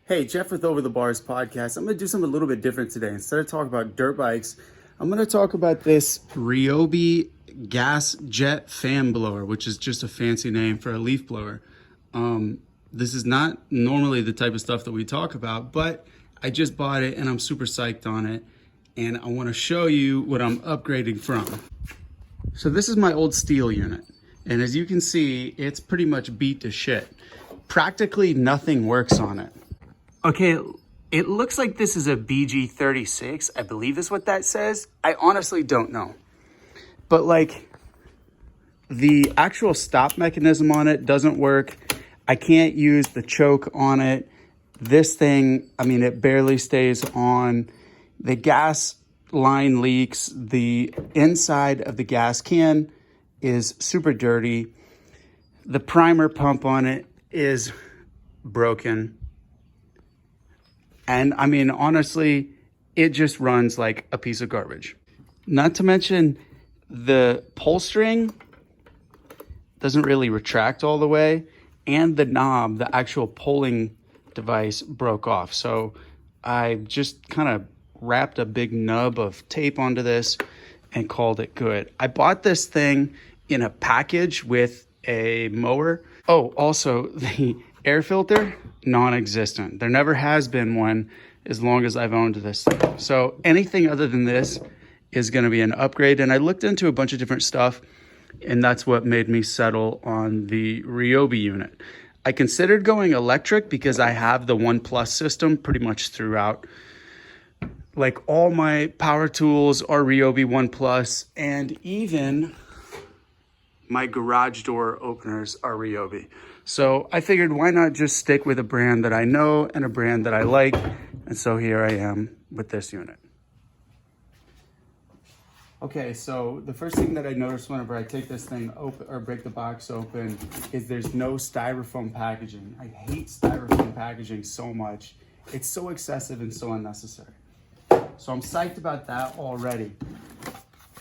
Hey, Jeff with Over the Bars podcast. I'm going to do something a little bit different today. Instead of talking about dirt bikes, I'm going to talk about this Ryobi gas jet fan blower, which is just a fancy name for a leaf blower. This is not normally the type of stuff that we talk about, but I just bought it and I'm super psyched on it. And I want to show you what I'm upgrading from. So this is my old Stihl unit. And as you can see, it's pretty much beat to shit. Practically nothing works on it. Okay, it looks like this is a BG36. I believe is what that says. I honestly don't know. But like the actual stop mechanism on it doesn't work. I can't use the choke on it. This thing, I mean, it barely stays on. The gas line leaks. The inside of the gas can is super dirty. The primer pump on it is broken. And I mean, honestly, it just runs like a piece of garbage. Not to mention the pull string doesn't really retract all the way, and the knob, the actual pulling device, broke off. So I just kind of wrapped a big nub of tape onto this and called it good. I bought this thing in a package with a mower. Oh, also the air filter, non-existent. There never has been one as long as I've owned this thing. So anything other than this is going to be an upgrade. And I looked into a bunch of different stuff, and that's what made me settle on the Ryobi unit. I considered going electric because I have the One Plus system pretty much throughout. Like all my power tools are Ryobi One Plus, and even my garage door openers are Ryobi. So I figured, why not just stick with a brand that I know and a brand that I like? And so here I am with this unit. Okay, so the first thing that I noticed whenever I take this thing open or break the box open is there's no styrofoam packaging. I hate styrofoam packaging so much. It's so excessive and so unnecessary. So I'm psyched about that already.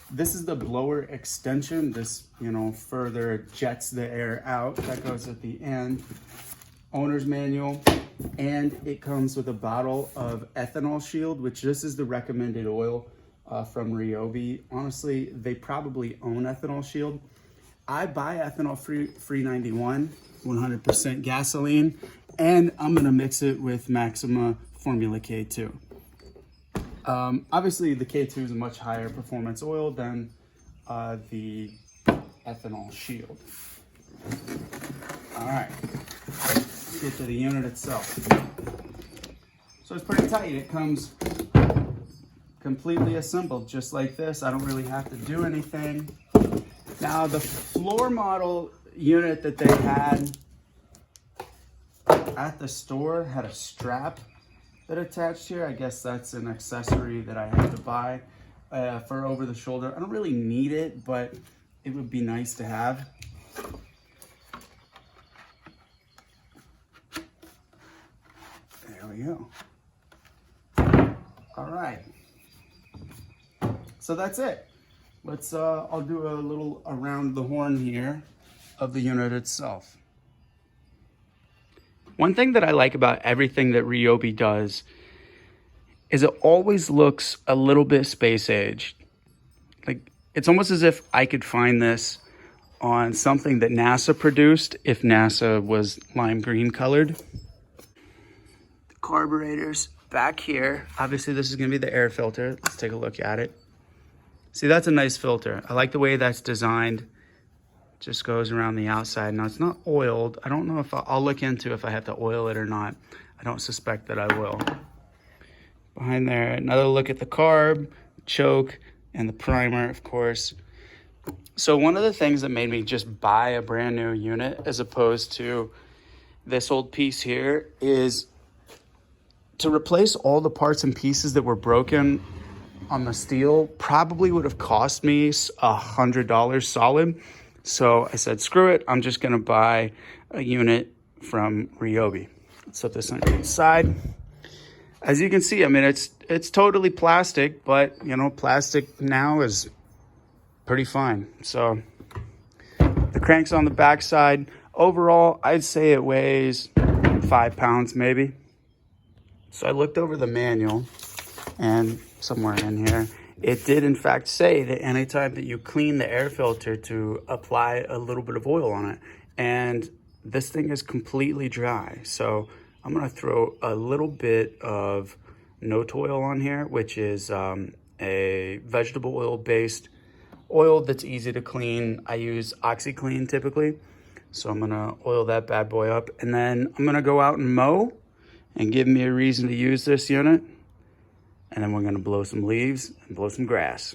This is the blower extension. This, further jets the air out. That goes at the end. Owner's manual. And it comes with a bottle of ethanol shield, which this is the recommended oil from Ryobi. Honestly, they probably own ethanol shield. I buy ethanol free 91, 100% gasoline, and I'm gonna mix it with Maxima Formula K2. Obviously, the K2 is a much higher performance oil than the ethanol shield. All right, let's get to the unit itself. So it's pretty tight. It comes completely assembled just like this. I don't really have to do anything. Now, the floor model unit that they had at the store had a strap that attached here. I guess that's an accessory that I have to buy for over the shoulder. I don't really need it, but it would be nice to have. There we go. All right. So that's it. Let's, I'll do a little around the horn here of the unit itself. One thing that I like about everything that Ryobi does is it always looks a little bit space aged. Like, it's almost as if I could find this on something that NASA produced if NASA was lime green colored. The carburetors back here. Obviously, this is going to be the air filter. Let's take a look at it. See, that's a nice filter. I like the way that's designed. Just goes around the outside. Now, it's not oiled. I don't know if I'll look into if I have to oil it or not. I don't suspect that I will. Behind there, another look at the carb, choke, and the primer, of course. So one of the things that made me just buy a brand new unit as opposed to this old piece here is to replace all the parts and pieces that were broken on the Stihl probably would have cost me $100 solid. So I said, screw it. I'm just going to buy a unit from Ryobi. Let's set this on the side. As you can see, I mean, it's totally plastic, but, plastic now is pretty fine. So the crank's on the back side. Overall, I'd say it weighs 5 pounds maybe. So I looked over the manual, and somewhere in here, it did in fact say that anytime that you clean the air filter to apply a little bit of oil on it. And this thing is completely dry. So I'm gonna throw a little bit of note oil on here, which is a vegetable oil based oil that's easy to clean. I use OxyClean typically. So I'm gonna oil that bad boy up, and then I'm gonna go out and mow and give me a reason to use this unit. And then we're gonna blow some leaves and blow some grass.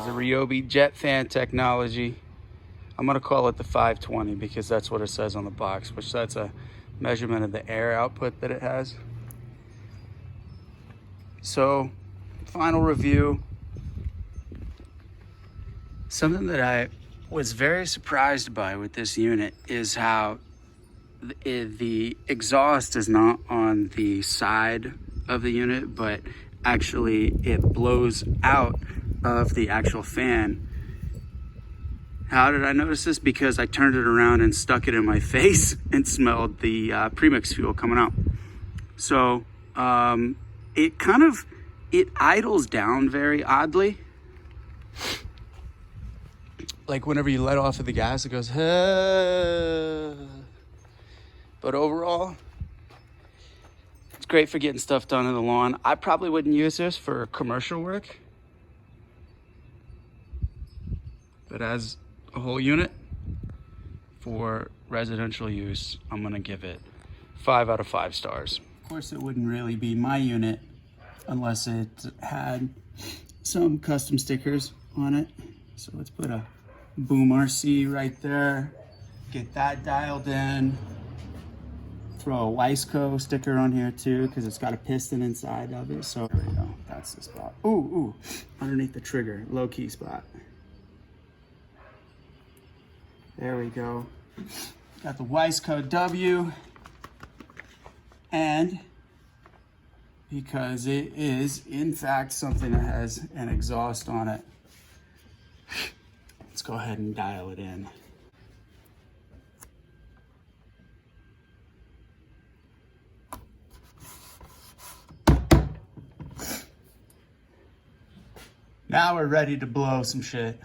Ryobi jet fan technology. I'm gonna call it the 520 because that's what it says on the box, which that's a measurement of the air output that it has. So, final review. Something that I was very surprised by with this unit is how the exhaust is not on the side of the unit, but actually it blows out of the actual fan. How did I notice this? Because I turned it around and stuck it in my face and smelled the premix fuel coming out. So it idles down very oddly. Like whenever you let off of the gas, it goes, but overall, it's great for getting stuff done on the lawn. I probably wouldn't use this for commercial work, but as a whole unit for residential use, I'm gonna give it 5 out of 5 stars. Of course, it wouldn't really be my unit unless it had some custom stickers on it. So let's put a Boom RC right there, get that dialed in. Throw a Weisco sticker on here too, because it's got a piston inside of it. So there we go, that's the spot. Ooh, underneath the trigger, low key spot. There we go. Got the Weisco W, and because it is in fact something that has an exhaust on it, let's go ahead and dial it in. Now we're ready to blow some shit.